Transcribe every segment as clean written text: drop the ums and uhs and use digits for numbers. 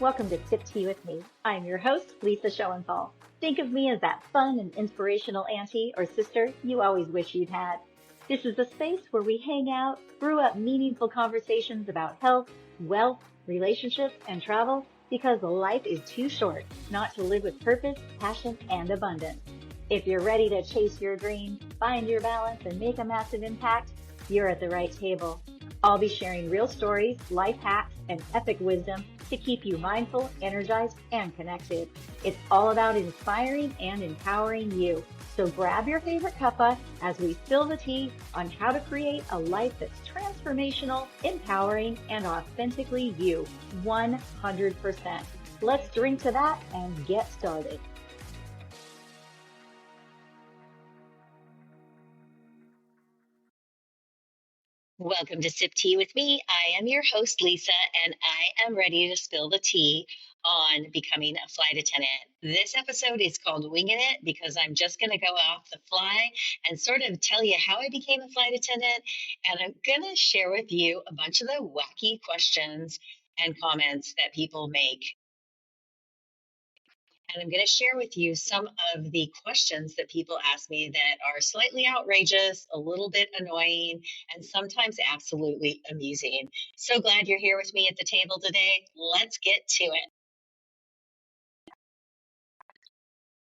Welcome to Sip Tea with me. I'm your host, Lisa Schoenthal. Think of me as that fun and inspirational auntie or sister you always wish you'd had. This is a space where we hang out, brew up meaningful conversations about health, wealth, relationships, and travel because life is too short not to live with purpose, passion, and abundance. If you're ready to chase your dreams, find your balance, and make a massive impact, you're at the right table. I'll be sharing real stories, life hacks, and epic wisdom to keep you mindful, energized, and connected. It's all about inspiring and empowering you. So grab your favorite cuppa as we spill the tea on how to create a life that's transformational, empowering, and authentically you, 100%. Let's drink to that and get started. Welcome to Sip Tea with me. I am your host, Lisa, and I am ready to spill the tea on becoming a flight attendant. This episode is called Winging It because I'm just going to go off the fly and sort of tell you how I became a flight attendant. And I'm going to share with you a bunch of the wacky questions and comments that people make. And I'm going to share with you some of the questions that people ask me that are slightly outrageous, a little bit annoying, and sometimes absolutely amusing. So glad you're here with me at the table today. Let's get to it.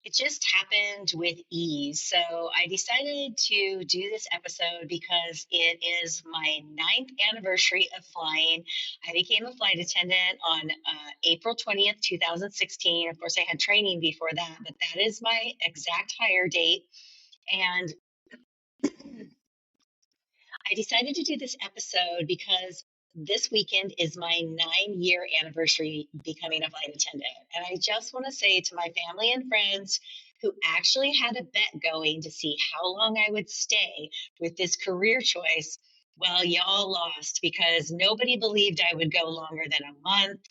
It just happened with ease. So I decided to do this episode because it is my 9th anniversary of flying. I became a flight attendant on April 20th, 2016. Of course, I had training before that, but that is my exact hire date. And I decided to do this episode because this weekend is my 9-year anniversary becoming a flight attendant. And I just want to say to my family and friends who actually had a bet going to see how long I would stay with this career choice, well, y'all lost because nobody believed I would go longer than a month,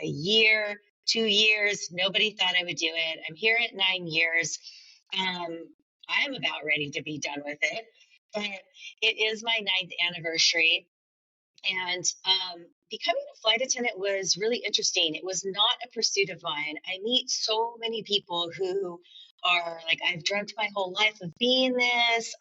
a year, 2 years. Nobody thought I would do it. I'm here at 9 years. I'm about ready to be done with it. But it is my 9th anniversary. And becoming a flight attendant was really interesting. It was not a pursuit of mine. I meet so many people who are like, I've dreamt my whole life of being this.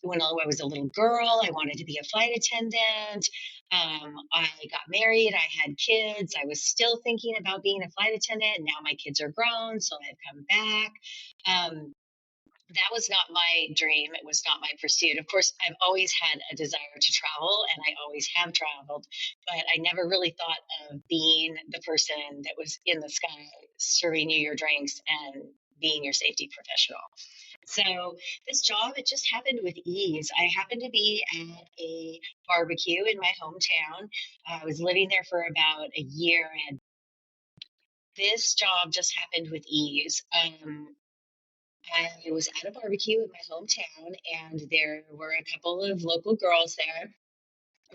When I was a little girl, I wanted to be a flight attendant. I got married, I had kids. I was still thinking about being a flight attendant. Now my kids are grown, so I've come back. Um, that was not my dream. It was not my pursuit. Of course, I've always had a desire to travel and I always have traveled, but I never really thought of being the person that was in the sky serving you your drinks and being your safety professional. So this job, it just happened with ease. I happened to be at a barbecue in my hometown. I was living there for about a year and this job just happened with ease. I was at a barbecue in my hometown, and there were a couple of local girls there,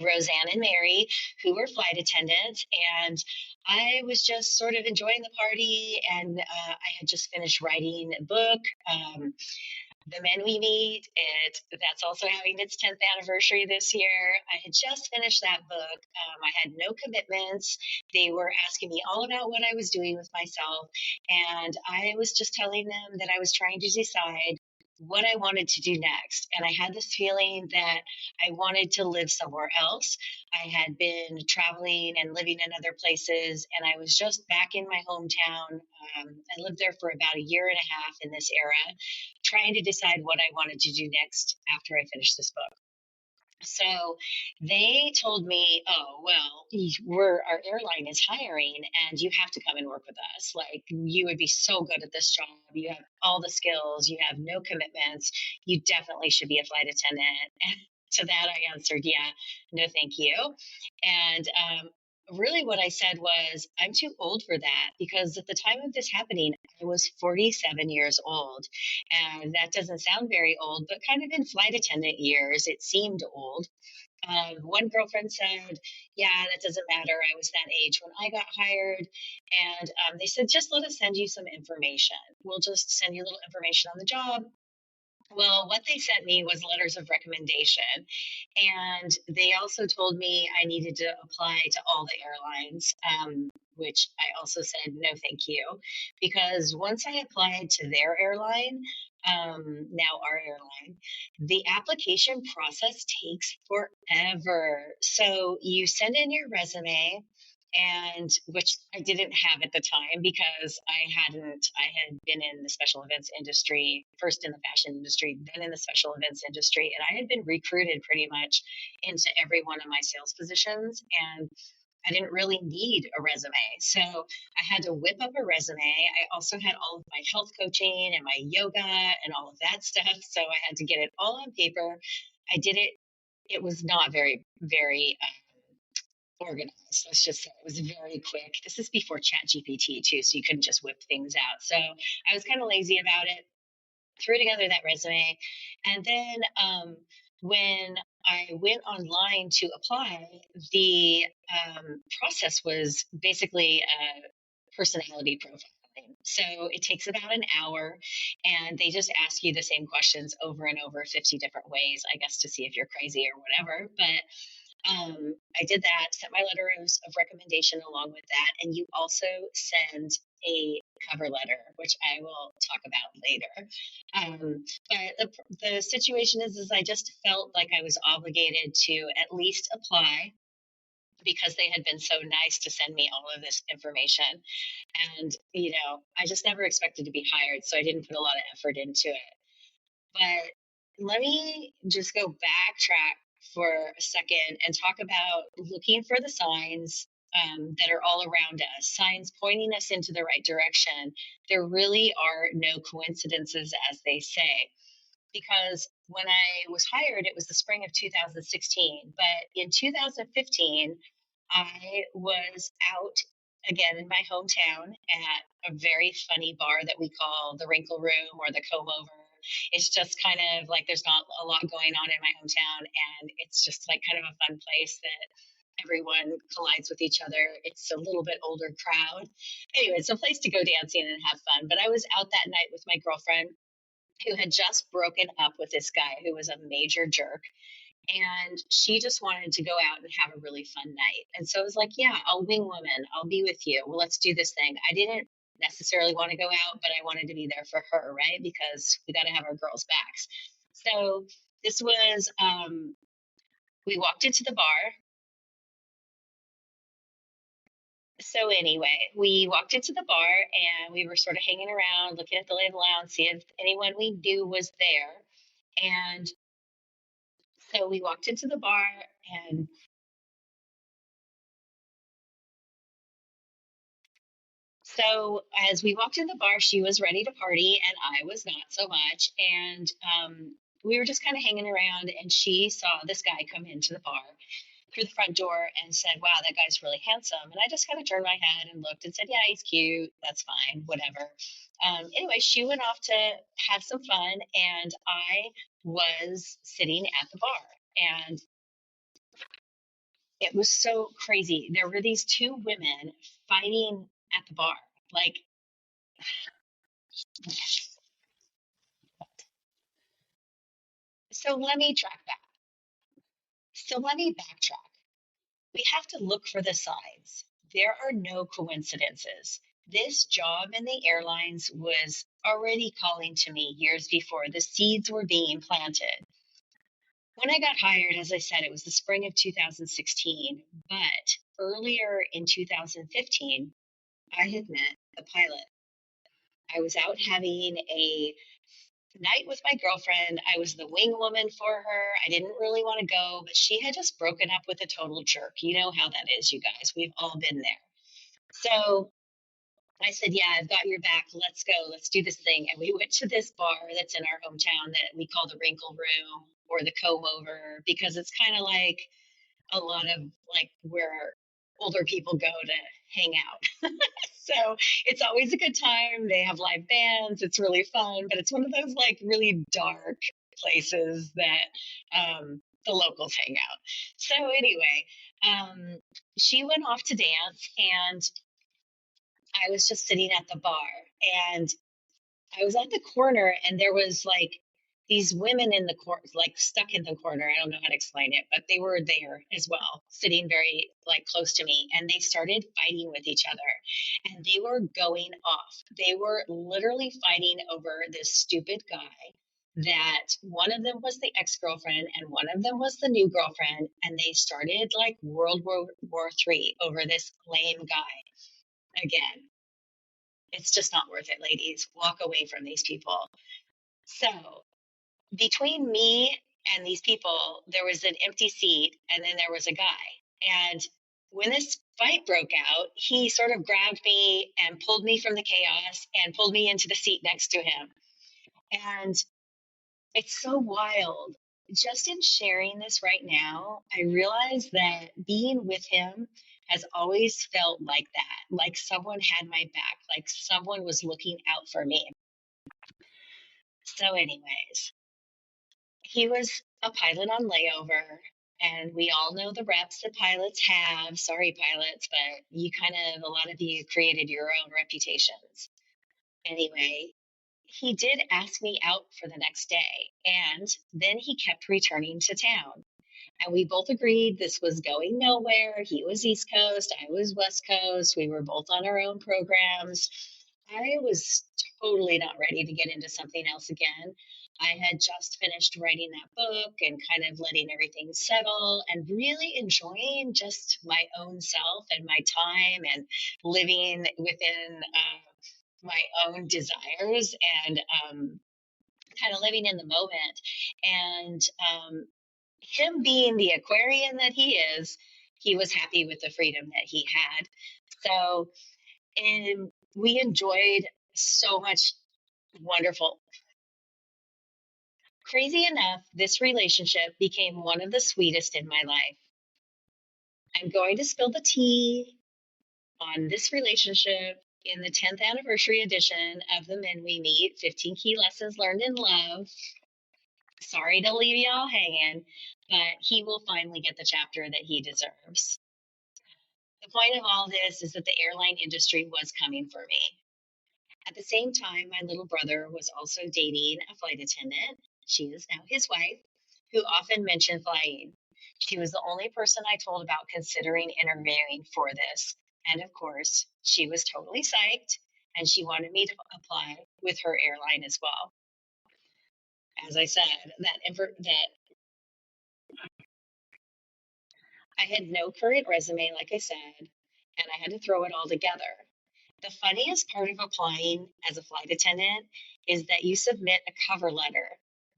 Roseanne and Mary, who were flight attendants. And I was just sort of enjoying the party, and I had just finished writing a book. The Men We Meet, that's also having its 10th anniversary this year. I had just finished that book. I had no commitments. They were asking me all about what I was doing with myself. And I was just telling them that I was trying to decide what I wanted to do next. And I had this feeling that I wanted to live somewhere else. I had been traveling and living in other places, and I was just back in my hometown. I lived there for about a year and a half in this era, trying to decide what I wanted to do next after I finished this book. So they told me, oh, well, our airline is hiring and you have to come and work with us. Like, you would be so good at this job. You have all the skills, you have no commitments. You definitely should be a flight attendant. And to that, I answered, yeah, no, thank you. And really what I said was, I'm too old for that because at the time of this happening, I was 47 years old. And that doesn't sound very old, but kind of in flight attendant years, it seemed old. One girlfriend said, yeah, that doesn't matter. I was that age when I got hired. And they said, just let us send you some information. We'll just send you a little information on the job. Well, what they sent me was letters of recommendation. And they also told me I needed to apply to all the airlines, which I also said no, thank you. Because once I applied to their airline, now our airline, the application process takes forever. So you send in your resume, and which I didn't have at the time because I had been in the special events industry, first in the fashion industry, then in the special events industry, and I had been recruited pretty much into every one of my sales positions, and I didn't really need a resume. So I had to whip up a resume. I also had all of my health coaching and my yoga and all of that stuff. So I had to get it all on paper. I did it. It was not very organized. Let's just say it was very quick. This is before Chat GPT too, so you couldn't just whip things out. So I was kind of lazy about it. Threw together that resume, and then when I went online to apply, the process was basically personality profiling. So it takes about an hour, and they just ask you the same questions over and over 50 different ways, I guess, to see if you're crazy or whatever. But I did that, sent my letters of recommendation along with that, and you also send a cover letter, which I will talk about later. But the situation is I just felt like I was obligated to at least apply because they had been so nice to send me all of this information. And, I just never expected to be hired, so I didn't put a lot of effort into it. But let me just go backtrack for a second and talk about looking for the signs that are all around us, signs pointing us into the right direction. There really are no coincidences, as they say, because when I was hired, it was the spring of 2016. But in 2015, I was out again in my hometown at a very funny bar that we call the Wrinkle Room or the Comb Over. It's just kind of like there's not a lot going on in my hometown, and it's just like kind of a fun place that everyone collides with each other. It's a little bit older crowd. Anyway, it's a place to go dancing and have fun. But I was out that night with my girlfriend who had just broken up with this guy who was a major jerk, and she just wanted to go out and have a really fun night. And so I was like, yeah, I'll wing woman. I'll be with you. Well, let's do this thing. I didn't necessarily want to go out, but I wanted to be there for her, right? Because we got to have our girls' backs. So this was, we walked into the bar. So anyway, we walked into the bar and we were sort of hanging around, looking at the lay of the land, see if anyone we knew was there. And so we walked into the bar, and so as we walked in the bar, she was ready to party, and I was not so much. And we were just kind of hanging around, and she saw this guy come into the bar through the front door and said, "Wow, that guy's really handsome." And I just kind of turned my head and looked and said, "Yeah, he's cute. That's fine, whatever." Anyway, she went off to have some fun, and I was sitting at the bar. And it was so crazy. There were these two women fighting at the bar. Like, so let me track back. So let me backtrack. We have to look for the signs. There are no coincidences. This job in the airlines was already calling to me years before the seeds were being planted. When I got hired, as I said, it was the spring of 2016, but earlier in 2015, I had met the pilot. I was out having a night with my girlfriend. I was the wing woman for her. I didn't really want to go, but she had just broken up with a total jerk. You know how that is, you guys. We've all been there. So I said, "Yeah, I've got your back. Let's go. Let's do this thing." And we went to this bar that's in our hometown that we call the Wrinkle Room or the Comb Over because it's kind of like a lot of like where older people go to hang out. So it's always a good time. They have live bands. It's really fun, but it's one of those like really dark places that the locals hang out. So anyway, she went off to dance, and I was just sitting at the bar, and I was at the corner, and there was like these women in the corner, like stuck in the corner. I don't know how to explain it, but they were there as well, sitting very like close to me, and they started fighting with each other, and they were going off. They were literally fighting over this stupid guy. That one of them was the ex-girlfriend and one of them was the new girlfriend, and they started like World War III over this lame guy. Again, it's just not worth it, ladies. Walk away from these people. So between me and these people, there was an empty seat, and then there was a guy. And when this fight broke out, he sort of grabbed me and pulled me from the chaos and pulled me into the seat next to him. And it's so wild. Just in sharing this right now, I realize that being with him has always felt like that, like someone had my back, like someone was looking out for me. So, anyways, he was a pilot on layover, and we all know the reps that pilots have. Sorry, pilots, but you kind of, a lot of you created your own reputations. Anyway, he did ask me out for the next day, and then he kept returning to town. And we both agreed this was going nowhere. He was East Coast, I was West Coast. We were both on our own programs. I was totally not ready to get into something else again. I had just finished writing that book and kind of letting everything settle and really enjoying just my own self and my time and living within my own desires and kind of living in the moment. And him being the Aquarian that he is, he was happy with the freedom that he had. So, and we enjoyed so much wonderful. Crazy enough, this relationship became one of the sweetest in my life. I'm going to spill the tea on this relationship in the 10th anniversary edition of The Men We Meet 15 Key Lessons Learned in Love. Sorry to leave y'all hanging, but he will finally get the chapter that he deserves. The point of all this is that the airline industry was coming for me. At the same time, my little brother was also dating a flight attendant. She is now his wife, who often mentioned flying. She was the only person I told about considering interviewing for this. And of course, she was totally psyched, and she wanted me to apply with her airline as well. As I said, that I had no current resume, like I said, and I had to throw it all together. The funniest part of applying as a flight attendant is that you submit a cover letter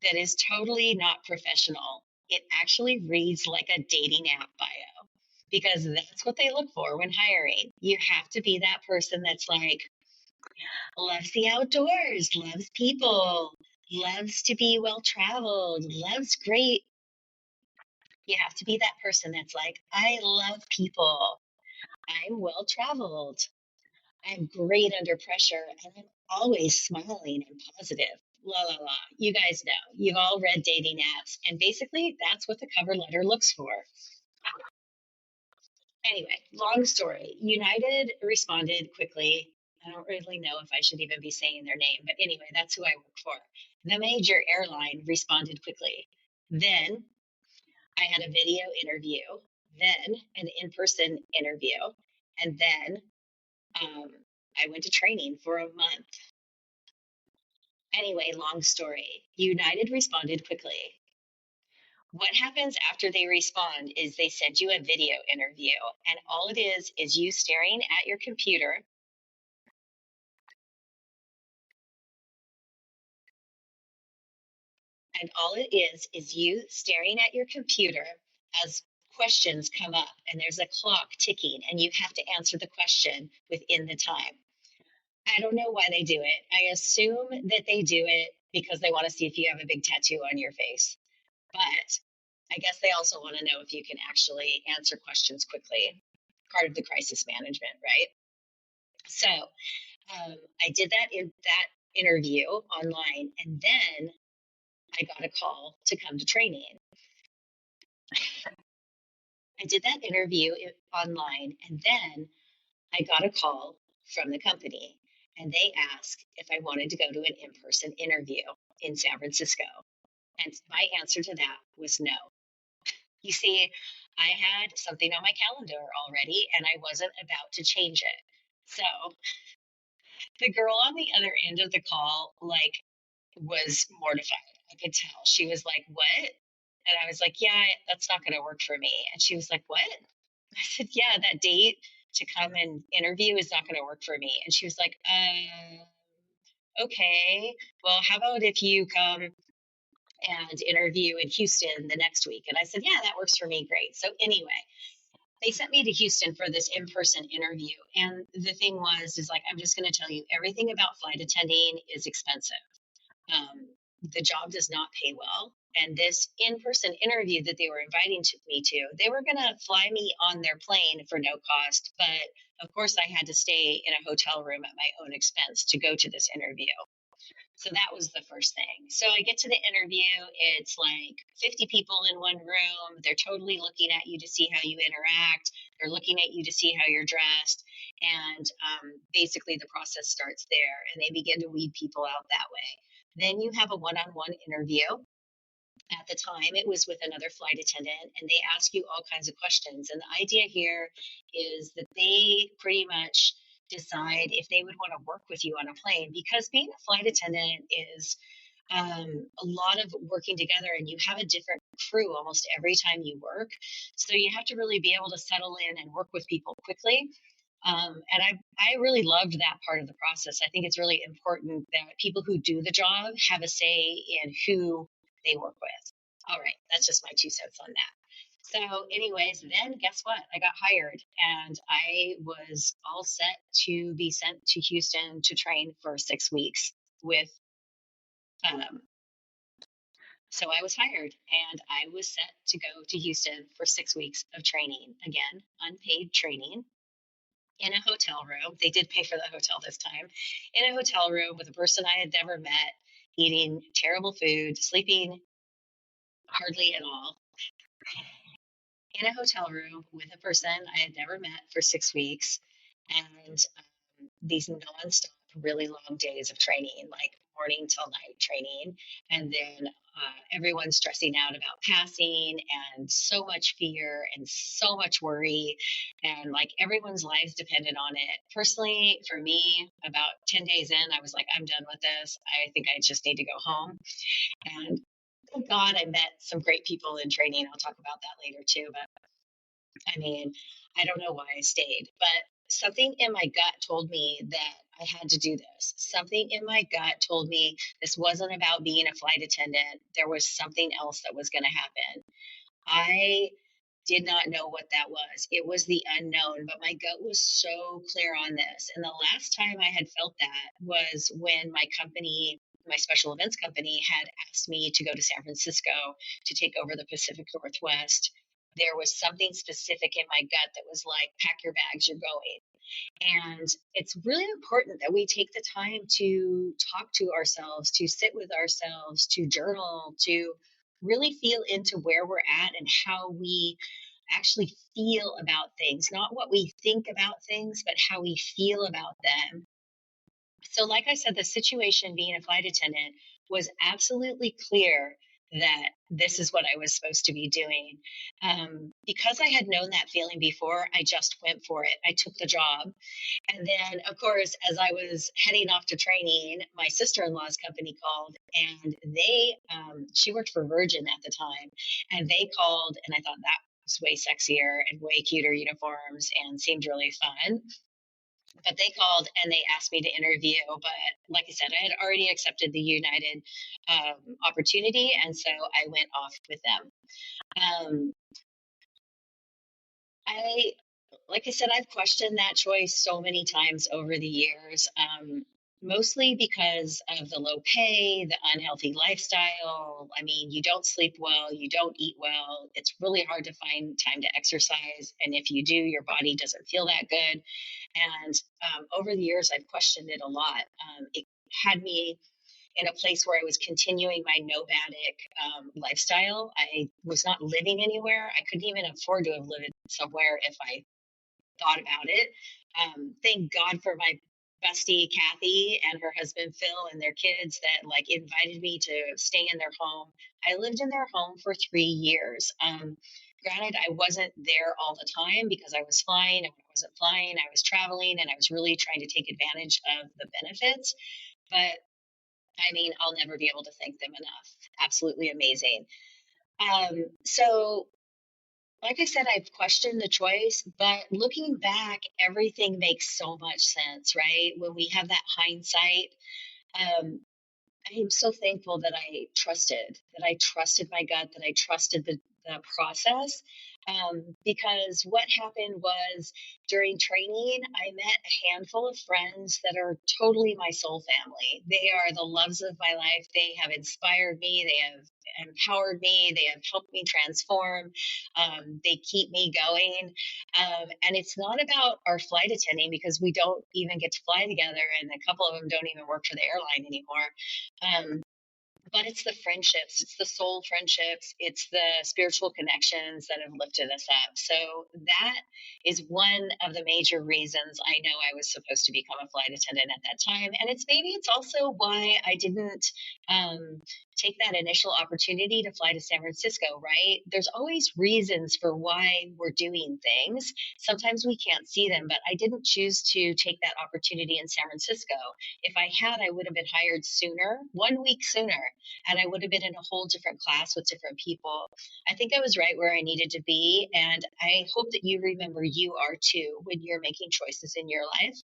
that is totally not professional. It actually reads like a dating app bio because that's what they look for when hiring. You have to be that person that's like, loves the outdoors, loves people, loves to be well traveled, loves great. You have to be that person that's like, I love people, I'm well traveled, I'm great under pressure, and I'm always smiling and positive. La la la. You guys know. You've all read dating apps, and basically that's what the cover letter looks for. Anyway, long story. United responded quickly. I don't really know if I should even be saying their name, but anyway, that's who I work for. The major airline responded quickly. Then I had a video interview, then an in person interview, and then um, I went to training for a month. Anyway, long story. United responded quickly. What happens after they respond is they send you a video interview, and all it is you staring at your computer. And all it is you staring at your computer as questions come up, and there's a clock ticking, and you have to answer the question within the time. I don't know why they do it. I assume that they do it because they want to see if you have a big tattoo on your face. But I guess they also want to know if you can actually answer questions quickly. Part of the crisis management, right? So I did that interview online, and then I got a call to come to training. I did that interview online, and then I got a call from the company, and they asked if I wanted to go to an in-person interview in San Francisco. And my answer to that was no. You see, I had something on my calendar already and I wasn't about to change it. So the girl on the other end of the call, like, was mortified. I could tell. She was like, "What?" And I was like, "Yeah, that's not going to work for me." And she was like, "What?" I said, "Yeah, that date to come and interview is not going to work for me." And she was like, okay. Well, how about if you come and interview in Houston the next week?" And I said, "Yeah, that works for me. Great." So anyway, they sent me to Houston for this in-person interview. And the thing was, is like, I'm just going to tell you, everything about flight attending is expensive. Um, the job does not pay well. And this in-person interview that they were inviting me to, they were going to fly me on their plane for no cost. But of course, I had to stay in a hotel room at my own expense to go to this interview. So that was the first thing. So I get to the interview. It's like 50 people in one room. They're totally looking at you to see how you interact. They're looking at you to see how you're dressed. And basically, the process starts there, and they begin to weed people out that way. Then you have a one on one interview. At the time, it was with another flight attendant, and they ask you all kinds of questions. And the idea here is that they pretty much decide if they would want to work with you on a plane, because being a flight attendant is a lot of working together, and you have a different crew almost every time you work. So you have to really be able to settle in and work with people quickly. And I really loved that part of the process. I think it's really important that people who do the job have a say in who they work with. All right, that's just my 2 cents on that. So, anyways, then guess what? I got hired and I was all set to be sent to Houston to train for 6 weeks with, um, so I was hired and I was set to go to Houston for 6 weeks of training. Again, unpaid training in a hotel room. They did pay for the hotel this time. In a hotel room with a person I had never met, eating terrible food, sleeping hardly at all. In a hotel room with a person I had never met for 6 weeks, and these nonstop, really long days of training, like morning till night training, and then everyone stressing out about passing, and so much fear and so much worry, and like everyone's lives depended on it. Personally, for me, about 10 days in, I was like, I'm done with this. I think I just need to go home. And thank God I met some great people in training. I'll talk about that later too. But I mean, I don't know why I stayed, but something in my gut told me that I had to do this. Something in my gut told me this wasn't about being a flight attendant. There was something else that was going to happen. I did not know what that was. It was the unknown, but my gut was so clear on this. And the last time I had felt that was when my company, my special events company, had asked me to go to San Francisco to take over the Pacific Northwest. There was something specific in my gut that was like, pack your bags, you're going. And it's really important that we take the time to talk to ourselves, to sit with ourselves, to journal, to really feel into where we're at and how we actually feel about things, not what we think about things, but how we feel about them. So, like I said, the situation being a flight attendant was absolutely clear that this is what I was supposed to be doing. Because I had known that feeling before, I just went for it. I took the job. And then, of course, as I was heading off to training, my sister in law's company called, and she worked for Virgin at the time, and they called, and I thought that was way sexier and way cuter uniforms and seemed really fun. But they called and they asked me to interview. But like I said, I had already accepted the United opportunity, and so I went off with them. Um, I like I said, I've questioned that choice so many times over the years, mostly because of the low pay, the unhealthy lifestyle. I mean, you don't sleep well, you don't eat well. It's really hard to find time to exercise. And if you do, your body doesn't feel that good. And over the years, I've questioned it a lot. It had me in a place where I was continuing my nomadic lifestyle. I was not living anywhere. I couldn't even afford to have lived somewhere if I thought about it. Thank God for my bestie Kathy and her husband Phil and their kids that like invited me to stay in their home. I lived in their home for 3 years. Granted, I wasn't there all the time because I was flying, and when I wasn't flying, I was traveling, and I was really trying to take advantage of the benefits. But I mean, I'll never be able to thank them enough. Absolutely amazing. So like I said, I've questioned the choice, but looking back, everything makes so much sense, right? When we have that hindsight, um, I am so thankful that I trusted my gut, that I trusted the process. Because what happened was during training, I met a handful of friends that are totally my soul family. They are the loves of my life. They have inspired me. They have empowered me. They have helped me transform. They keep me going. And it's not about our flight attending because we don't even get to fly together, and a couple of them don't even work for the airline anymore. Um, but it's the friendships, it's the soul friendships, it's the spiritual connections that have lifted us up. So that is one of the major reasons I know I was supposed to become a flight attendant at that time. And it's also why I didn't take that initial opportunity to fly to San Francisco, right? There's always reasons for why we're doing things. Sometimes we can't see them, but I didn't choose to take that opportunity in San Francisco. If I had, I would have been hired sooner, 1 week sooner, and I would have been in a whole different class with different people. I think I was right where I needed to be, and I hope that you remember you are too when you're making choices in your life.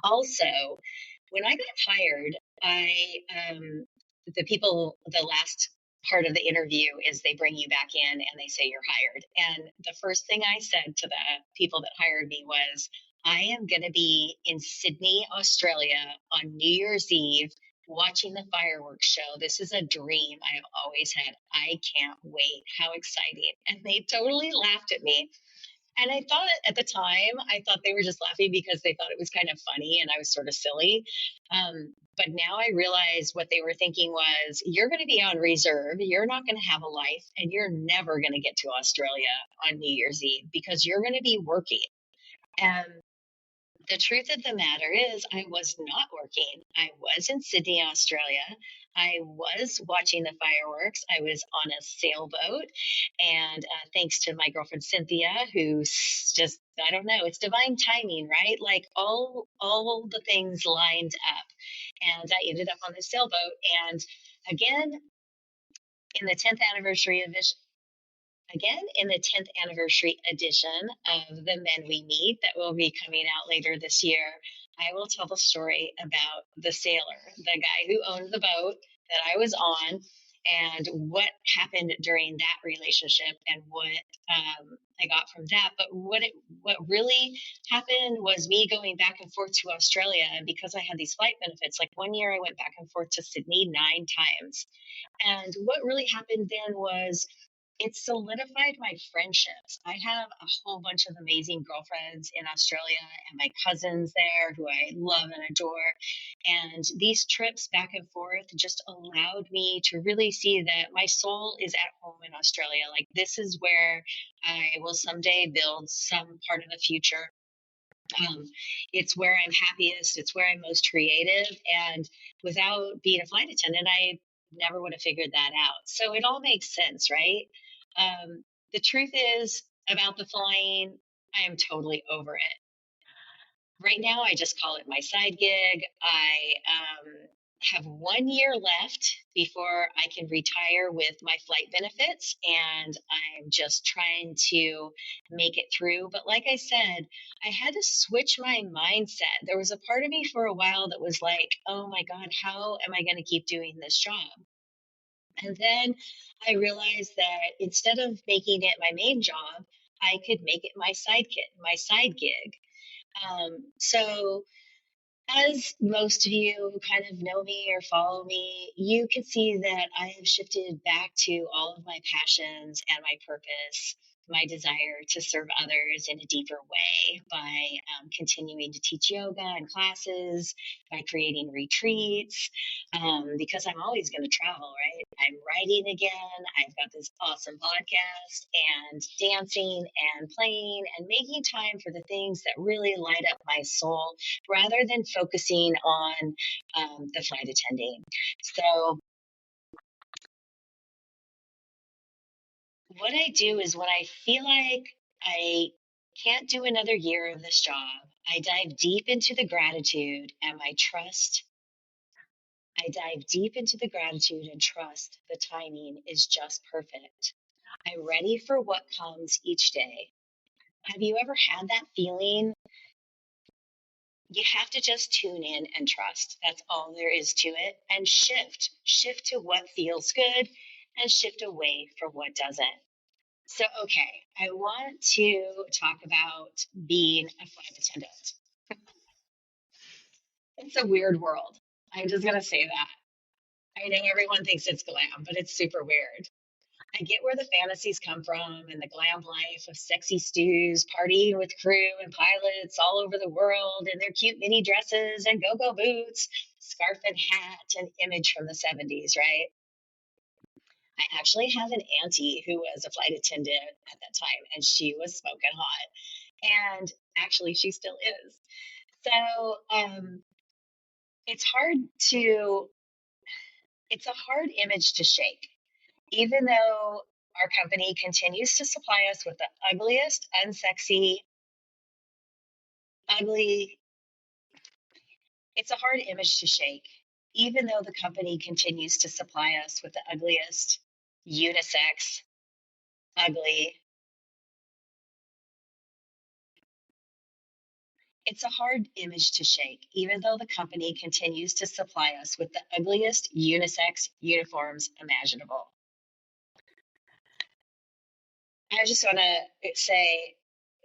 Also, when I got hired, the last part of the interview is they bring you back in and they say you're hired. And the first thing I said to the people that hired me was, I am going to be in Sydney, Australia on New Year's Eve watching the fireworks show. This is a dream I've always had. I can't wait. How exciting. And they totally laughed at me. And I thought at the time, I thought they were just laughing because they thought it was kind of funny and I was sort of silly. But now I realize what they were thinking was, you're going to be on reserve, you're not going to have a life, and you're never going to get to Australia on New Year's Eve because you're going to be working. And the truth of the matter is, I was not working. I was in Sydney, Australia. I was watching the fireworks. I was on a sailboat. And thanks to my girlfriend Cynthia, who's just, I don't know, it's divine timing, right? Like all the things lined up. And I ended up on the sailboat. And again, in the 10th anniversary of this, again in the 10th anniversary edition of The Men We Meet that will be coming out later this year, I will tell the story about the sailor, the guy who owned the boat that I was on, and what happened during that relationship and what I got from that. But what really happened was me going back and forth to Australia because I had these flight benefits. Like 1 year, I went back and forth to Sydney 9 times. And what really happened then was it solidified my friendships. I have a whole bunch of amazing girlfriends in Australia and my cousins there who I love and adore. And these trips back and forth just allowed me to really see that my soul is at home in Australia. Like, this is where I will someday build some part of the future. um, it's where I'm happiest. It's where I'm most creative. And without being a flight attendant, I never would have figured that out. So it all makes sense, right? The truth is about the flying, I am totally over it. Right now, I just call it my side gig. I have 1 year left before I can retire with my flight benefits, and I'm just trying to make it through. But like I said, I had to switch my mindset. There was a part of me for a while that was like, oh my God, how am I going to keep doing this job? And then I realized that instead of making it my main job, I could make it my side gig. So, as most of you kind of know me or follow me, you can see that I have shifted back to all of my passions and my purpose. my desire to serve others in a deeper way by continuing to teach yoga and classes, by creating retreats, because I'm always going to travel, right? I'm writing again. I've got this awesome podcast and dancing and playing and making time for the things that really light up my soul rather than focusing on the flight attending. So, what I do is when I feel like I can't do another year of this job, I dive deep into the gratitude and my trust. I dive deep into the gratitude and trust the timing is just perfect. I'm ready for what comes each day. Have you ever had that feeling? You have to just tune in and trust. That's all there is to it. And shift to what feels good and shift away from what doesn't. So, okay, I want to talk about being a flight attendant. It's a weird world. I'm just going to say that. I know everyone thinks it's glam, but it's super weird. I get where the fantasies come from and the glam life of sexy stews, partying with crew and pilots all over the world in their cute mini dresses and go-go boots, scarf and hat, an image from the 70s, right? I actually have an auntie who was a flight attendant at that time, and she was smoking hot. And actually, she still is. So it's hard to, it's a hard image to shake, even though our company continues to supply us with the ugliest, unsexy, ugly. It's a hard image to shake, even though the company continues to supply us with the ugliest, unisex, ugly. It's a hard image to shake, even though the company continues to supply us with the ugliest unisex uniforms imaginable. I just want to say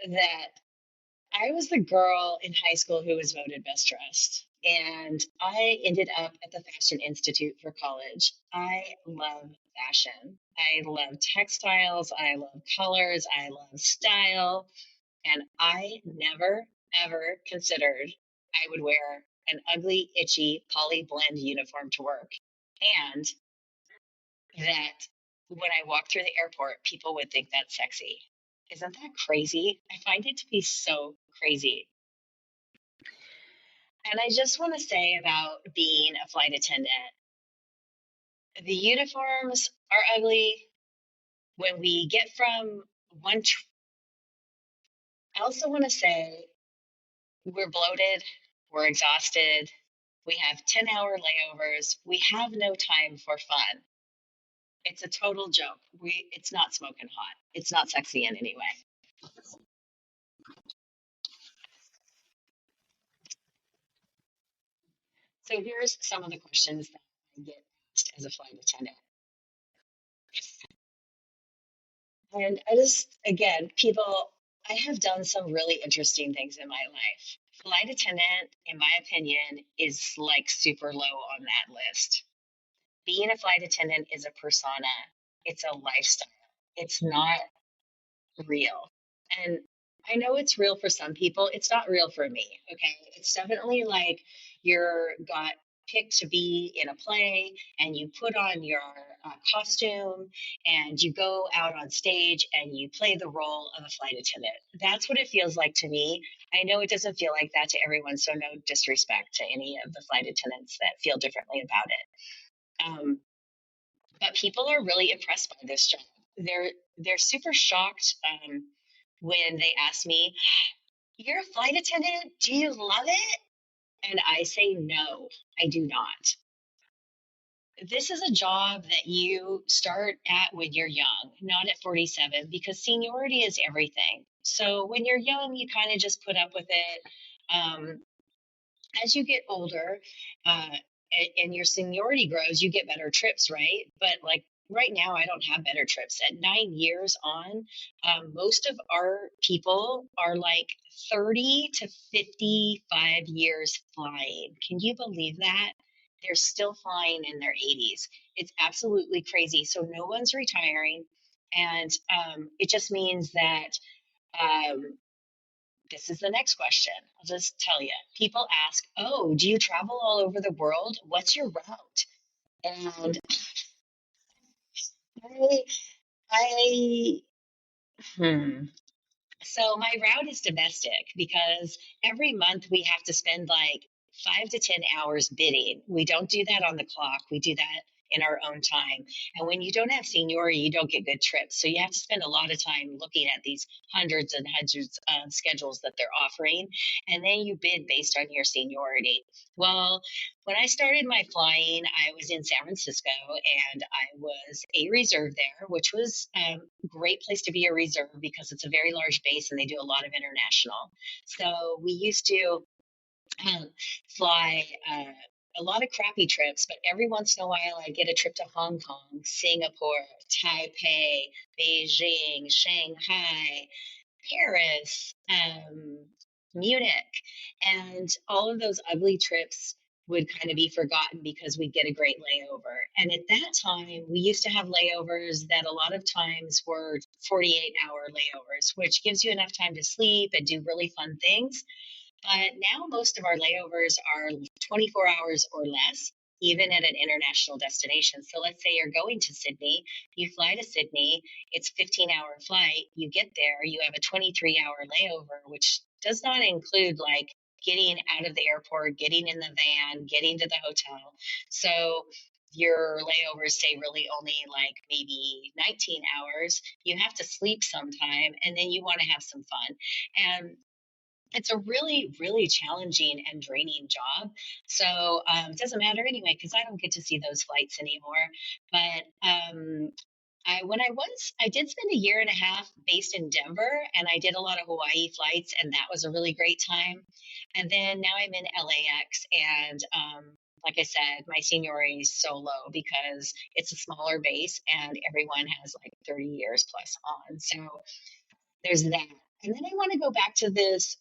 that I was the girl in high school who was voted best dressed. And I ended up at the Fashion Institute for college. I love fashion. I love textiles. I love colors. I love style. And I never, ever considered I would wear an ugly, itchy poly blend uniform to work. And that when I walk through the airport, people would think that's sexy. Isn't that crazy? I find it to be so crazy. And I just want to say about being a flight attendant, the uniforms are ugly. When we get from one, I also want to say we're bloated, we're exhausted, we have 10-hour layovers, we have no time for fun. It's a total joke. It's not smoking hot. It's not sexy in any way. So here's some of the questions that I get asked as a flight attendant. And I just, again, people, I have done some really interesting things in my life. Flight attendant, in my opinion, is like super low on that list. Being a flight attendant is a persona, it's a lifestyle, it's not real. And I know it's real for some people. It's not real for me. Okay. It's definitely like you're got picked to be in a play and you put on your costume and you go out on stage and you play the role of a flight attendant. That's what it feels like to me. I know it doesn't feel like that to everyone. So no disrespect to any of the flight attendants that feel differently about it. But people are really impressed by this job. They're super shocked when they ask me, "You're a flight attendant? Do you love it?" And I say, "No, I do not." This is a job that you start at when you're young, not at 47, because seniority is everything. So when you're young, you kind of just put up with it. Um, as you get older, and your seniority grows, you get better trips, right? But like right now, I don't have better trips. At 9 years on, most of our people are like 30 to 55 years flying. Can you believe that? They're still flying in their 80s. It's absolutely crazy. So no one's retiring. And it just means that um, this is the next question. I'll just tell you. People ask, "Oh, do you travel all over the world? What's your route?" And I, I, hmm. So my route is domestic because every month we have to spend like 5 to 10 hours bidding. We don't do that on the clock. We do that in our own time. And when you don't have seniority, you don't get good trips. So you have to spend a lot of time looking at these hundreds and hundreds of schedules that they're offering. And then you bid based on your seniority. Well, when I started my flying, I was in San Francisco and I was a reserve there, which was great place to be a reserve because it's a very large base and they do a lot of international. So we used to um, fly a lot of crappy trips, but every once in a while I get a trip to Hong Kong, Singapore, Taipei, Beijing, Shanghai, Paris, Munich, and all of those ugly trips would kind of be forgotten because we'd get a great layover. And at that time, we used to have layovers that a lot of times were 48-hour layovers, which gives you enough time to sleep and do really fun things. But now most of our layovers are 24 hours or less, even at an international destination. So let's say you're going to Sydney, you fly to Sydney, it's 15-hour flight, you get there, you have a 23-hour layover, which does not include like getting out of the airport, getting in the van, getting to the hotel. So your layovers say really only like maybe 19 hours. You have to sleep sometime and then you want to have some fun. And it's a really, really challenging and draining job. So it doesn't matter anyway because I don't get to see those flights anymore. But I did spend a year and a half based in Denver, and I did a lot of Hawaii flights, and that was a really great time. And then now I'm in LAX, and like I said, my seniority is so low because it's a smaller base, and everyone has like 30 years plus on. So there's that. And then I want to go back to this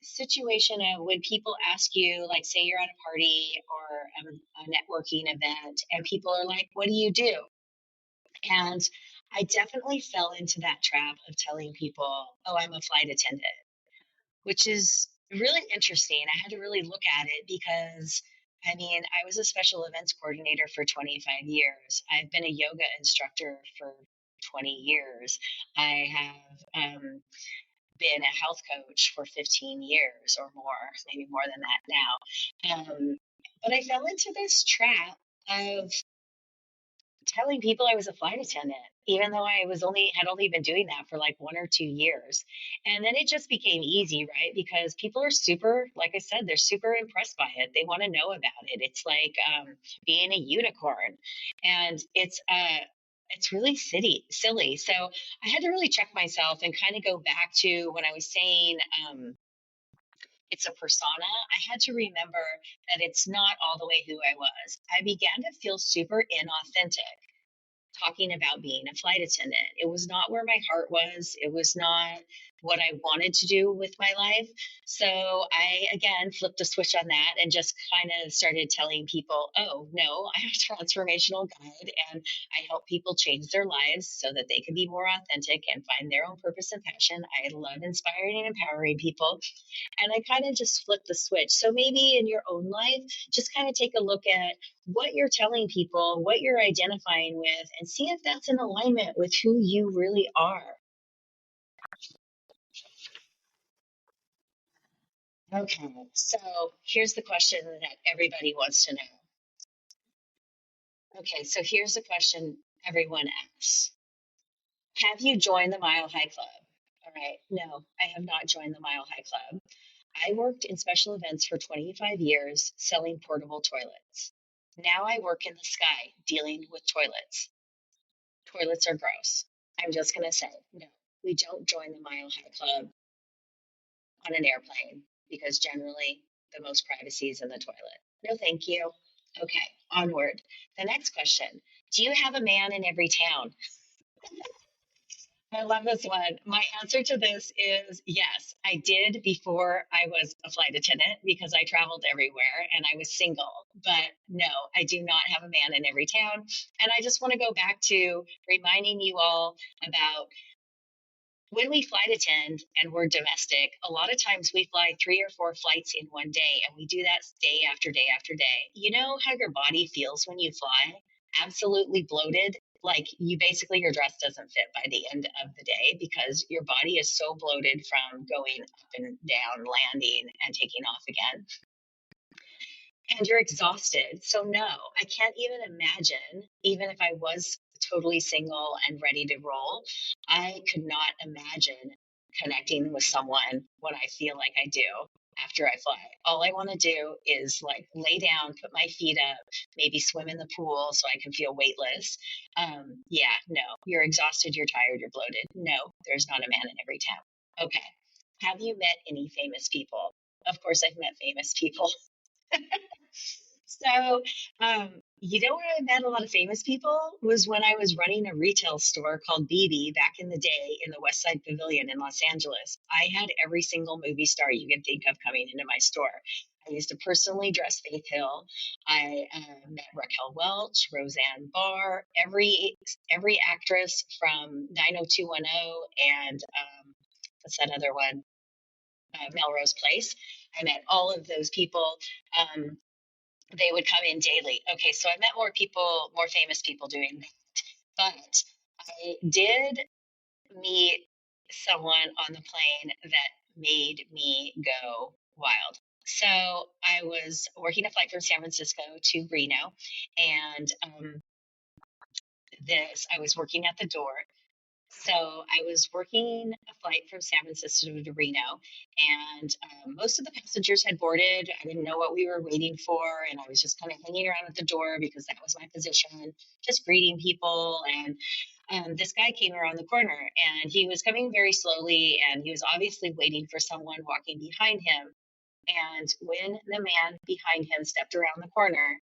situation of when people ask you, like, say you're at a party or a networking event, and people are like, "What do you do?" And I definitely fell into that trap of telling people, "Oh, I'm a flight attendant," which is really interesting. I had to really look at it because I mean, I was a special events coordinator for 25 years. I've been a yoga instructor for 20 years. I have been a health coach for 15 years or more, maybe more than that now. But I fell into this trap of telling people I was a flight attendant, even though I was only been doing that for like 1 or 2 years. And then it just became easy, right? Because people are super, like I said, they're super impressed by it. They want to know about it. It's like being a unicorn, and it's really silly. So I had to really check myself and kind of go back to when I was saying it's a persona. I had to remember that it's not all the way who I was. I began to feel super inauthentic talking about being a flight attendant. It was not where my heart was. It was not what I wanted to do with my life. So I again flipped a switch on that and just kind of started telling people, "Oh, no, I'm a transformational guide and I help people change their lives so that they can be more authentic and find their own purpose and passion. I love inspiring and empowering people." And I kind of just flipped the switch. So maybe in your own life, just kind of take a look at what you're telling people, what you're identifying with, and see if that's in alignment with who you really are. Okay, so here's the question that everybody wants to know. Okay, so here's the question everyone asks. Have you joined the Mile High Club? All right, no, I have not joined the Mile High Club. I worked in special events for 25 years selling portable toilets. Now I work in the sky dealing with toilets. Toilets are gross. I'm just going to say, no, we don't join the Mile High Club on an airplane because generally the most privacy is in the toilet. No, thank you. Okay, onward. The next question. Do you have a man in every town? I love this one. My answer to this is yes, I did before I was a flight attendant because I traveled everywhere and I was single. But no, I do not have a man in every town. And I just want to go back to reminding you all about when we flight attend and we're domestic, a lot of times we fly 3 or 4 flights in one day, and we do that day after day after day. You know how your body feels when you fly? Absolutely bloated. Like you basically, your dress doesn't fit by the end of the day because your body is so bloated from going up and down, landing, and taking off again, and you're exhausted. So, no, I can't even imagine, even if I was totally single and ready to roll, I could not imagine connecting with someone when I feel like I do after I fly. All I want to do is like lay down, put my feet up, maybe swim in the pool so I can feel weightless. Yeah, no, you're exhausted, you're tired, you're bloated. No, there's not a man in every town. Okay. Have you met any famous people? Of course, I've met famous people. So, you know where I met a lot of famous people was when I was running a retail store called BB back in the day in the West Side Pavilion in Los Angeles. I had every single movie star you could think of coming into my store. I used to personally dress Faith Hill. I met Raquel Welch, Roseanne Barr, every actress from 90210 and what's that other one? Melrose Place. I met all of those people. Um, they would come in daily. Okay, so I met more people, more famous people doing that. But I did meet someone on the plane that made me go wild. So I was working a flight from San Francisco to Reno, and this I was working at the door. So I was working a flight from San Francisco to Reno, and most of the passengers had boarded. I didn't know what we were waiting for, and I was just kind of hanging around at the door because that was my position, just greeting people. And this guy came around the corner, and he was coming very slowly, and he was obviously waiting for someone walking behind him. And when the man behind him stepped around the corner,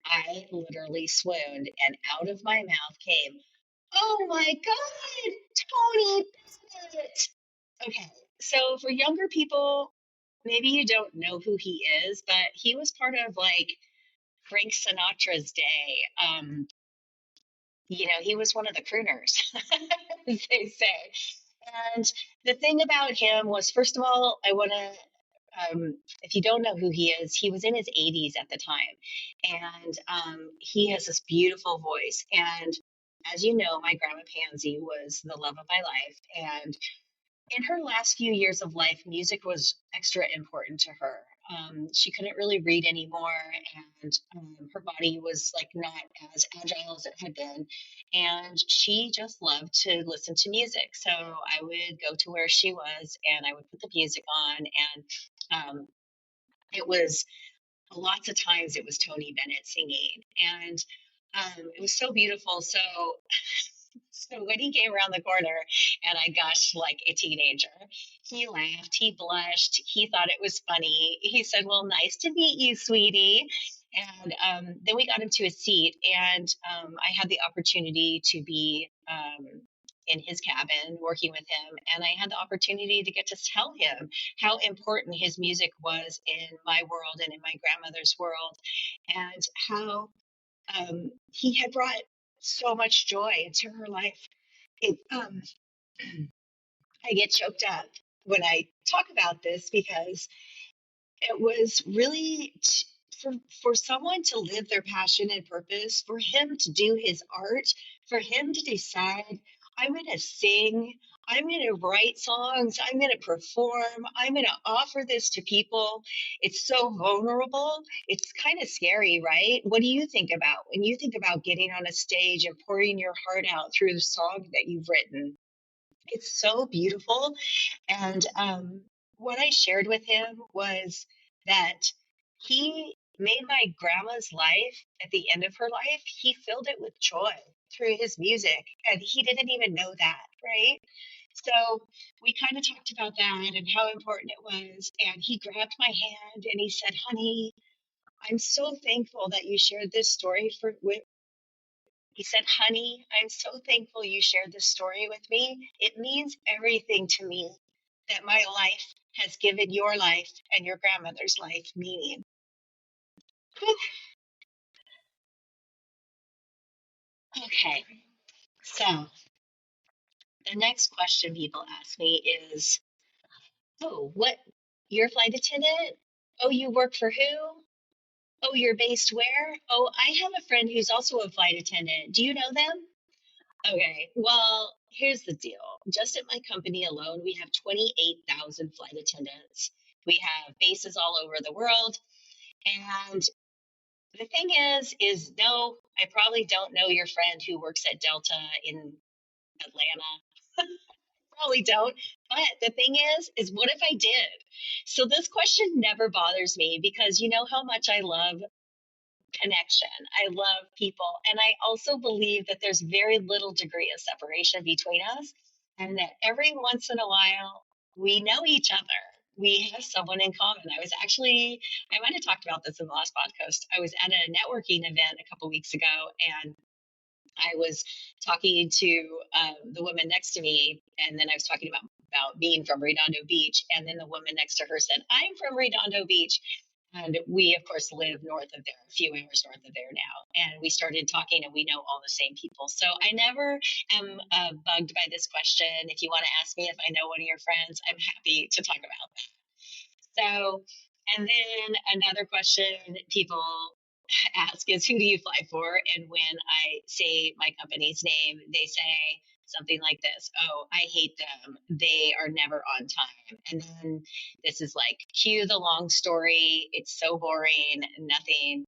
I literally swooned, and out of my mouth came, "Oh my God, Tony Bennett." Okay, so for younger people, maybe you don't know who he is, but he was part of like Frank Sinatra's day. He was one of the crooners, as they say. And the thing about him was, first of all, I want to if you don't know who he is, he was in his 80s at the time. And he has this beautiful voice. And as you know, my grandma Pansy was the love of my life. And in her last few years of life, music was extra important to her. She couldn't really read anymore, and her body was like not as agile as it had been. And she just loved to listen to music. So I would go to where she was, and I would put the music on, and it was lots of times it was Tony Bennett singing, and it was so beautiful. So when he came around the corner and I gushed like a teenager, he laughed, he blushed, he thought it was funny. He said, "Well, nice to meet you, sweetie." And then we got him to a seat, and I had the opportunity to be in his cabin working with him. And I had the opportunity to get to tell him how important his music was in my world and in my grandmother's world, and how he had brought so much joy into her life. It, I get choked up when I talk about this because it was really for someone to live their passion and purpose, for him to do his art, for him to decide, I'm going to sing, I'm going to write songs, I'm going to perform, I'm going to offer this to people. It's so vulnerable. It's kind of scary, right? What do you think about when you think about getting on a stage and pouring your heart out through the song that you've written? It's so beautiful. And what I shared with him was that he made my grandma's life at the end of her life, he filled it with joy through his music. And he didn't even know that, right? So we kind of talked about that and how important it was. And he grabbed my hand and he said, "Honey, I'm so thankful that you shared this story He said, "Honey, I'm so thankful you shared this story with me. It means everything to me that my life has given your life and your grandmother's life meaning." Whew. Okay, so the next question people ask me is, "Oh, what? You're a flight attendant? Oh, you work for who? Oh, you're based where? Oh, I have a friend who's also a flight attendant. Do you know them?" Okay, well, here's the deal. Just at my company alone, we have 28,000 flight attendants. We have bases all over the world. And the thing is no, I probably don't know your friend who works at Delta in Atlanta. Probably don't. But the thing is what if I did? So this question never bothers me because you know how much I love connection. I love people. And I also believe that there's very little degree of separation between us, and that every once in a while we know each other. We have someone in common. I might have talked about this in the last podcast. I was at a networking event a couple weeks ago, and I was talking to the woman next to me, and then I was talking about being from Redondo Beach, and then the woman next to her said, "I'm from Redondo Beach." And we, of course, live north of there, a few hours north of there now. And we started talking, and we know all the same people. So I never am bugged by this question. If you want to ask me if I know one of your friends, I'm happy to talk about that. So, and then another question people ask is, "Who do you fly for?" And when I say my company's name, they say something like this: "Oh, I hate them. They are never on time." And then this is like, cue the long story. It's so boring, nothing.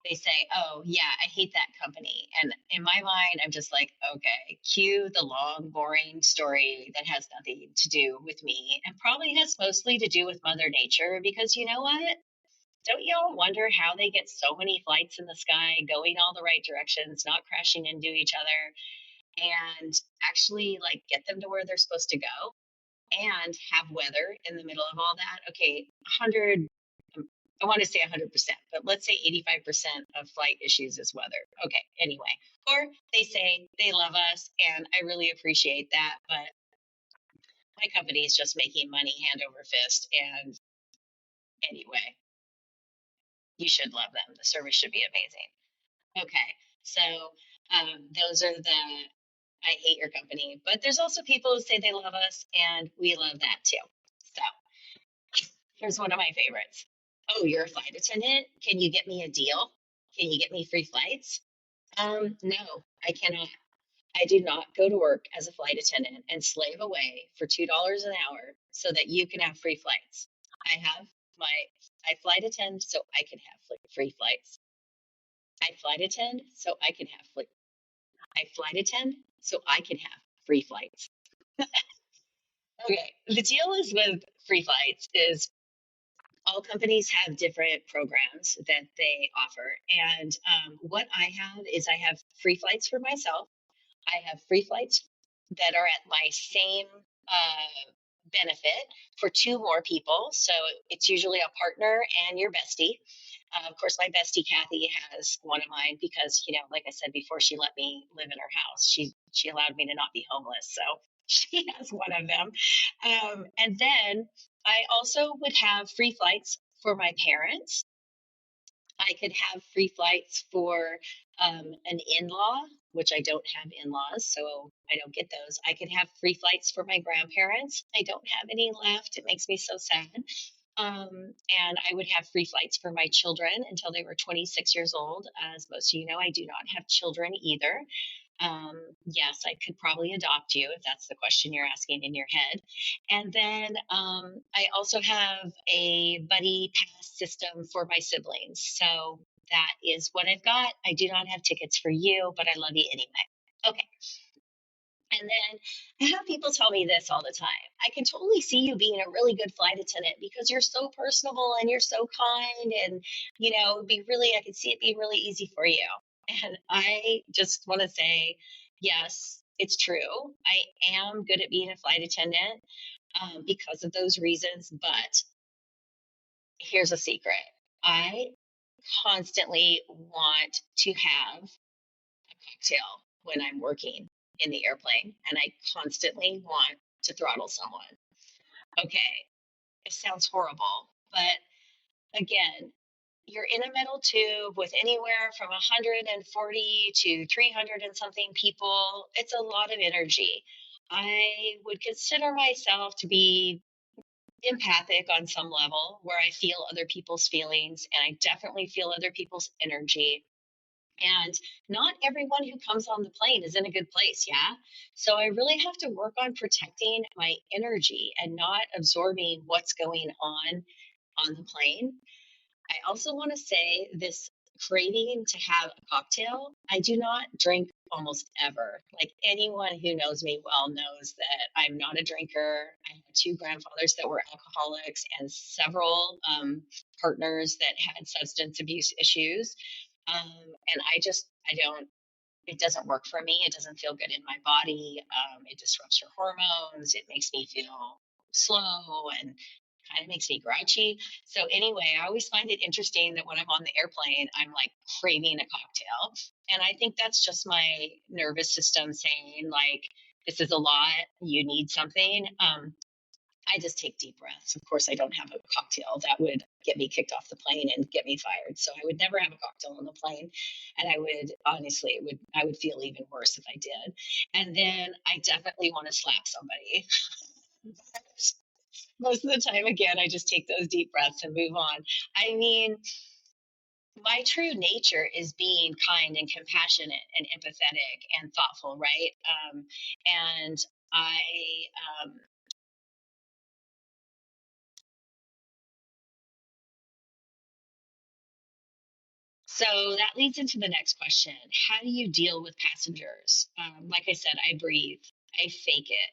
They say, "Oh, yeah, I hate that company." And in my mind, I'm just like, okay, cue the long, boring story that has nothing to do with me and probably has mostly to do with Mother Nature, because you know what? Don't y'all wonder how they get so many flights in the sky going all the right directions, not crashing into each other, and actually like get them to where they're supposed to go and have weather in the middle of all that? Okay, 100, I want to say 100%, but let's say 85% of flight issues is weather. Okay, anyway. Or they say they love us, and I really appreciate that, but my company is just making money hand over fist. And anyway, you should love them. The service should be amazing. Okay, so those are the I hate your company, but there's also people who say they love us, and we love that too. So here's one of my favorites. "Oh, you're a flight attendant? Can you get me a deal? Can you get me free flights?" No, I cannot. I do not go to work as a flight attendant and slave away for $2 an hour so that you can have free flights. I have my I flight attend so I can have free flights. I flight attend so I can have I flight attend so I can have free flights. Okay, the deal is with free flights is all companies have different programs that they offer. And what I have is I have free flights for myself. I have free flights that are at my same benefit for two more people. So it's usually a partner and your bestie. Of course, my bestie Kathy has one of mine because, like I said before, she let me live in her house. She allowed me to not be homeless, so she has one of them. And then I also would have free flights for my parents. I could have free flights for an in law, which I don't have in laws, so I don't get those. I could have free flights for my grandparents. I don't have any left. It makes me so sad. And I would have free flights for my children until they were 26 years old. As most of you know, I do not have children either. Yes, I could probably adopt you if that's the question you're asking in your head. And then I also have a buddy pass system for my siblings. So that is what I've got. I do not have tickets for you, but I love you anyway. Okay. And then I have people tell me this all the time: "I can totally see you being a really good flight attendant because you're so personable and you're so kind. And, it'd be really, I could see it being really easy for you." And I just want to say, yes, it's true. I am good at being a flight attendant because of those reasons. But here's a secret: I constantly want to have a cocktail when I'm working in the airplane, and I constantly want to throttle someone. Okay, it sounds horrible, but again, you're in a metal tube with anywhere from 140 to 300 and something people. It's a lot of energy. I would consider myself to be empathic on some level where I feel other people's feelings and I definitely feel other people's energy. And not everyone who comes on the plane is in a good place, yeah? So I really have to work on protecting my energy and not absorbing what's going on the plane. I also want to say this craving to have a cocktail. I do not drink almost ever. Like anyone who knows me well knows that I'm not a drinker. I had two grandfathers that were alcoholics and several partners that had substance abuse issues. And I don't, it doesn't work for me. It doesn't feel good in my body. It disrupts your hormones. It makes me feel slow and kind of makes me grouchy. So anyway, I always find it interesting that when I'm on the airplane, I'm like craving a cocktail. And I think that's just my nervous system saying like, this is a lot. You need something. I just take deep breaths. Of course, I don't have a cocktail that would get me kicked off the plane and get me fired. So I would never have a cocktail on the plane. And I would honestly, I would feel even worse if I did. And then I definitely want to slap somebody. Most of the time, again, I just take those deep breaths and move on. I mean, my true nature is being kind and compassionate and empathetic and thoughtful, right? And I, um, so that leads into the next question. How do you deal with passengers? Like I said, I breathe, I fake it.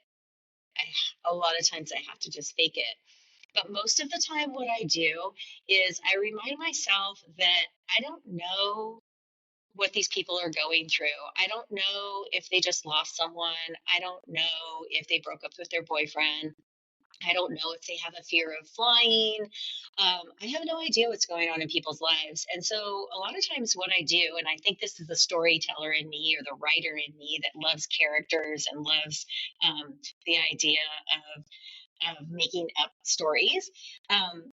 A lot of times I have to just fake it. But most of the time, what I do is I remind myself that I don't know what these people are going through. I don't know if they just lost someone. I don't know if they broke up with their boyfriend. I don't know if they have a fear of flying. I have no idea what's going on in people's lives. And so, a lot of times, what I do, and I think this is the storyteller in me or the writer in me that loves characters and loves the idea of making up stories. Um,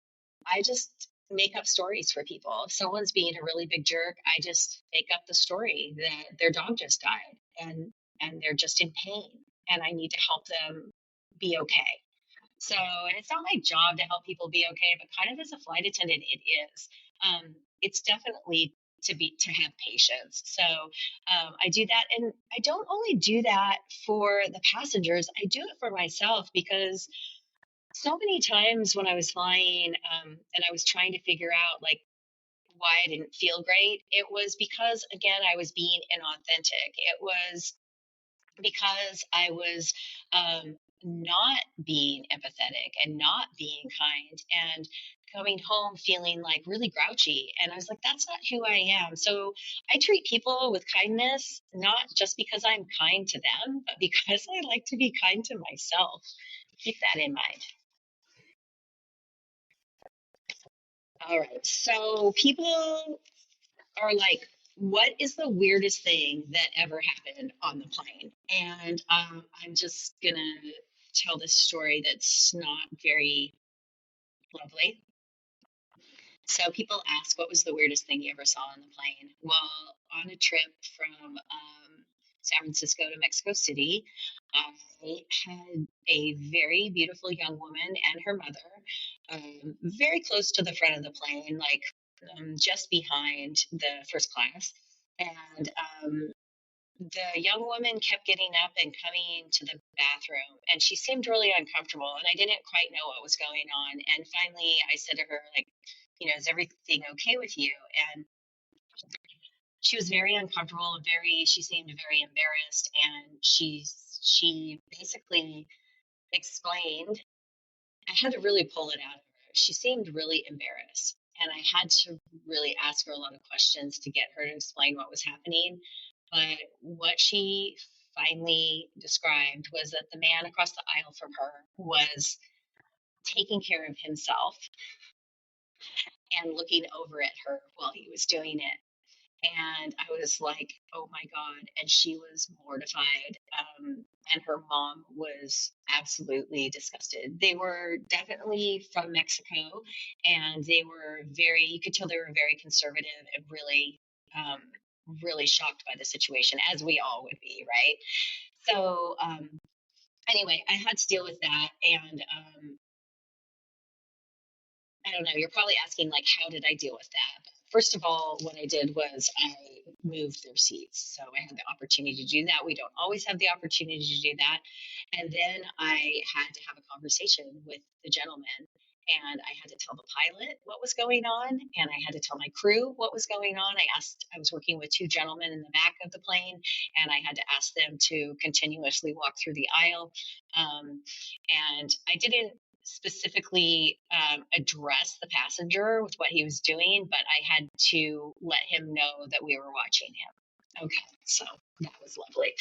I just make up stories for people. If someone's being a really big jerk, I just make up the story that their dog just died and they're just in pain and I need to help them be okay. So, and it's not my job to help people be okay, but kind of as a flight attendant, it is. It's definitely to have patience. So I do that, and I don't only do that for the passengers. I do it for myself because so many times when I was flying and I was trying to figure out like why I didn't feel great, it was because again I was being inauthentic. It was because I was not being empathetic and not being kind and coming home feeling like really grouchy. And I was like, that's not who I am. So I treat people with kindness, not just because I'm kind to them, but because I like to be kind to myself. Keep that in mind. All right. So people are like, what is the weirdest thing that ever happened on the plane? And I'm just going to tell this story that's not very lovely. So people ask, what was the weirdest thing you ever saw on the plane? Well, on a trip from San Francisco to Mexico City, I had a very beautiful young woman and her mother very close to the front of the plane, like just behind the first class. And the young woman kept getting up and coming to the bathroom, and she seemed really uncomfortable, and I didn't quite know what was going on. And finally, I said to her, like, is everything okay with you? And she was very uncomfortable, she seemed very embarrassed, and she basically explained. I had to really pull it out of her. She seemed really embarrassed, and I had to really ask her a lot of questions to get her to explain what was happening. But what she finally described was that the man across the aisle from her was taking care of himself and looking over at her while he was doing it. And I was like, oh my God. And she was mortified. And her mom was absolutely disgusted. They were definitely from Mexico, and they were very, you could tell they were very conservative and really, really shocked by the situation, as we all would be, right? So, anyway, I had to deal with that. And I don't know, you're probably asking, like, how did I deal with that? First of all, what I did was I moved their seats. So I had the opportunity to do that. We don't always have the opportunity to do that. And then I had to have a conversation with the gentleman. And I had to tell the pilot what was going on. And I had to tell my crew what was going on. I was working with two gentlemen in the back of the plane, and I had to ask them to continuously walk through the aisle. Um, and I didn't specifically address the passenger with what he was doing, but I had to let him know that we were watching him. Okay, so that was lovely.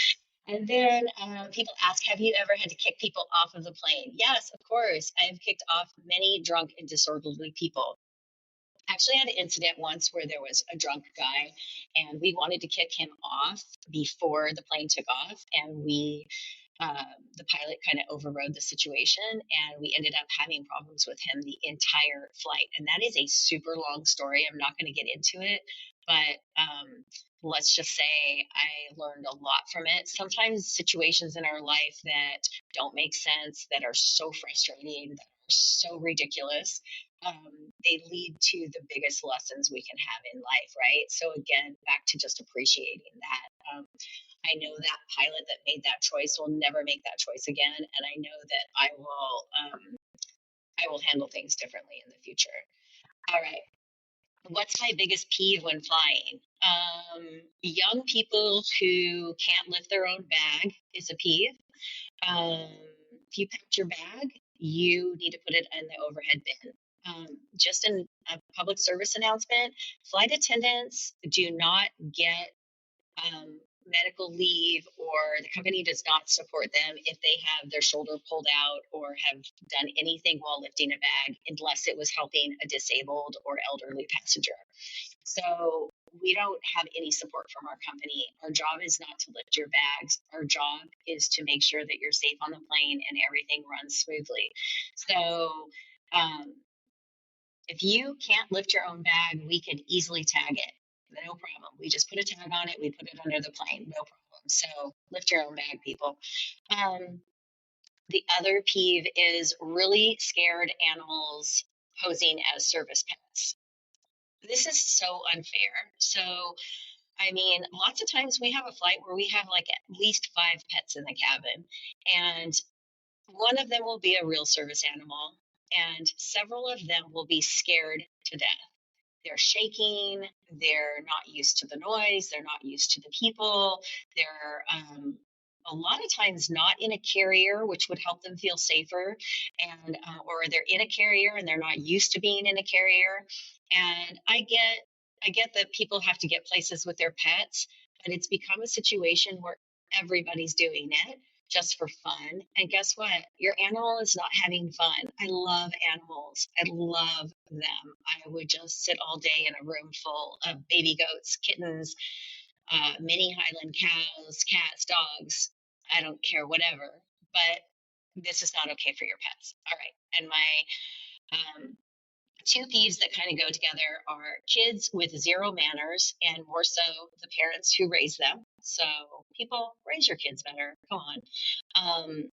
And then people ask, have you ever had to kick people off of the plane? Yes, of course. I have kicked off many drunk and disorderly people. I actually had an incident once where there was a drunk guy, and we wanted to kick him off before the plane took off, and the pilot kind of overrode the situation, and we ended up having problems with him the entire flight. And that is a super long story. I'm not going to get into it, but let's just say I learned a lot from it. Sometimes situations in our life that don't make sense, that are so frustrating, that are so ridiculous, they lead to the biggest lessons we can have in life, right? So again, back to just appreciating that. I know that pilot that made that choice will never make that choice again, and I know that I will handle things differently in the future. All right. What's my biggest peeve when flying? Young people who can't lift their own bag is a peeve. Um, if you packed your bag, you need to put it in the overhead bin. Just in a public service announcement, flight attendants do not get medical leave, or the company does not support them if they have their shoulder pulled out or have done anything while lifting a bag, unless it was helping a disabled or elderly passenger. So we don't have any support from our company. Our job is not to lift your bags. Our job is to make sure that you're safe on the plane and everything runs smoothly. So um, if you can't lift your own bag, we can easily tag it. No problem. We just put a tag on it. We put it under the plane. No problem. So lift your own bag, people. Um, the other peeve is really scared animals posing as service pets. This is so unfair. So, I mean, lots of times we have a flight where we have like at least five pets in the cabin, and one of them will be a real service animal, and several of them will be scared to death. They're shaking, they're not used to the noise, they're not used to the people, they're a lot of times not in a carrier, which would help them feel safer, and or they're in a carrier and they're not used to being in a carrier. And I get that people have to get places with their pets, but it's become a situation where everybody's doing it just for fun. And guess what? Your animal is not having fun. I love animals. I love them. I would just sit all day in a room full of baby goats, kittens, mini Highland cows, cats, dogs. I don't care, whatever. But this is not okay for your pets. All right. And my two peeves that kind of go together are kids with zero manners, and more so the parents who raise them. So people, raise your kids better. Come on. Um,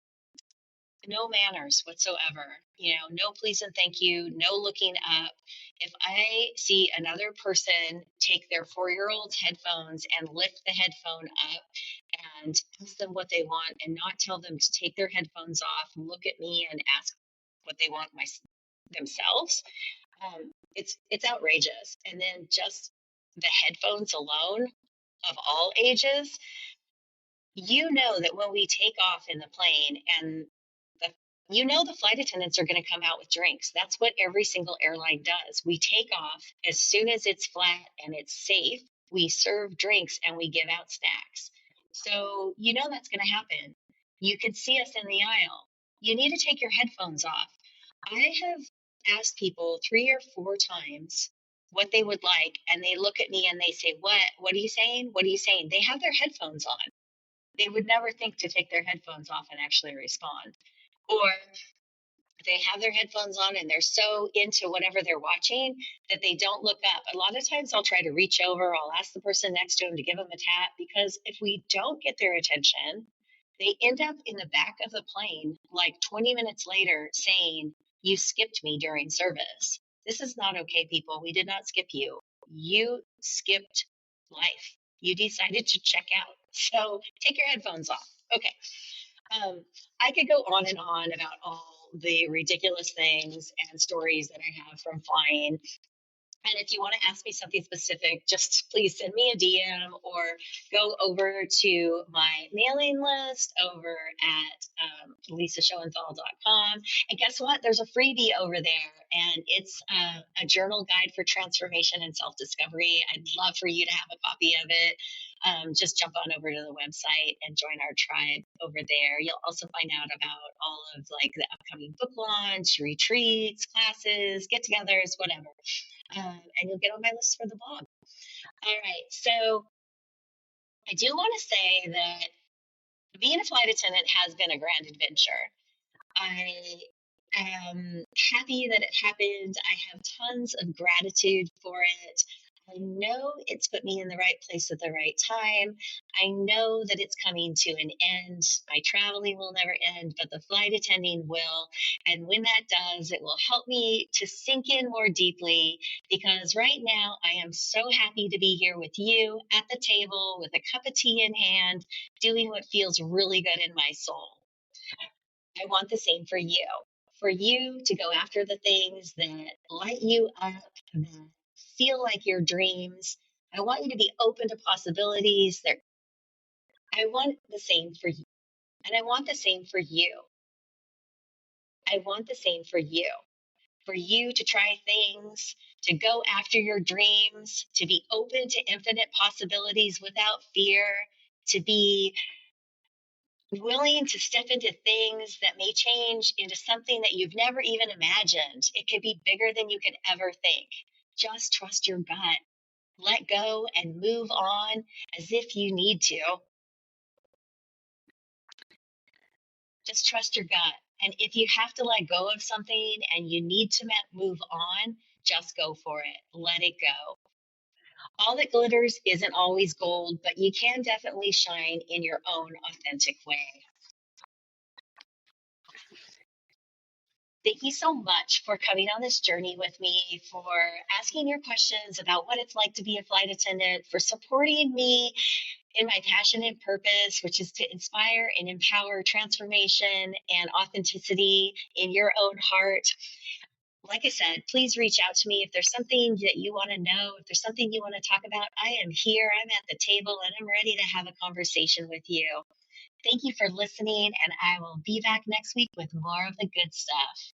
no manners whatsoever. No please and thank you, no looking up. If I see another person take their 4-year-old's headphones and lift the headphone up and ask them what they want, and not tell them to take their headphones off, look at me and ask what they want themselves, it's outrageous. And then just the headphones alone, of all ages, that when we take off in the plane, and the the flight attendants are going to come out with drinks. That's what every single airline does. We take off as soon as it's flat and it's safe. We serve drinks and we give out snacks. So that's going to happen. You could see us in the aisle. You need to take your headphones off. I have ask people 3 or 4 times what they would like, and they look at me and they say, what are you saying? What are you saying? They have their headphones on. They would never think to take their headphones off and actually respond. Or they have their headphones on and they're so into whatever they're watching that they don't look up. A lot of times I'll try to reach over, I'll ask the person next to them to give them a tap, because if we don't get their attention, they end up in the back of the plane like 20 minutes later saying, "You skipped me during service." This is not okay, people. We did not skip you. You skipped life. You decided to check out. So take your headphones off. Okay. Um, I could go on and on about all the ridiculous things and stories that I have from flying. And if you want to ask me something specific, just please send me a DM or go over to my mailing list over at lisashowenthal.com. And guess what? There's a freebie over there, and it's a journal guide for transformation and self-discovery. I'd love for you to have a copy of it. Just jump on over to the website and join our tribe over there. You'll also find out about all of like the upcoming book launch, retreats, classes, get-togethers, whatever. And you'll get on my list for the blog. All right, so I do want to say that being a flight attendant has been a grand adventure. I am happy that it happened. I have tons of gratitude for it. I know it's put me in the right place at the right time. I know that it's coming to an end. My traveling will never end, but the flight attending will. And when that does, it will help me to sink in more deeply, because right now I am so happy to be here with you at the table with a cup of tea in hand, doing what feels really good in my soul. I want the same for you to go after the things that light you up, that feel like your dreams. I want you to be open to possibilities. I want the same for you. And I want the same for you. I want the same for you to try things, to go after your dreams, to be open to infinite possibilities without fear, to be willing to step into things that may change into something that you've never even imagined. It could be bigger than you could ever think. Just trust your gut. Let go and move on as if you need to. Just trust your gut. And if you have to let go of something and you need to move on, just go for it. Let it go. All that glitters isn't always gold, but you can definitely shine in your own authentic way. Thank you so much for coming on this journey with me, for asking your questions about what it's like to be a flight attendant, for supporting me in my passion and purpose, which is to inspire and empower transformation and authenticity in your own heart. Like I said, please reach out to me if there's something that you want to know, if there's something you want to talk about. I am here, I'm at the table, and I'm ready to have a conversation with you. Thank you for listening, and I will be back next week with more of the good stuff.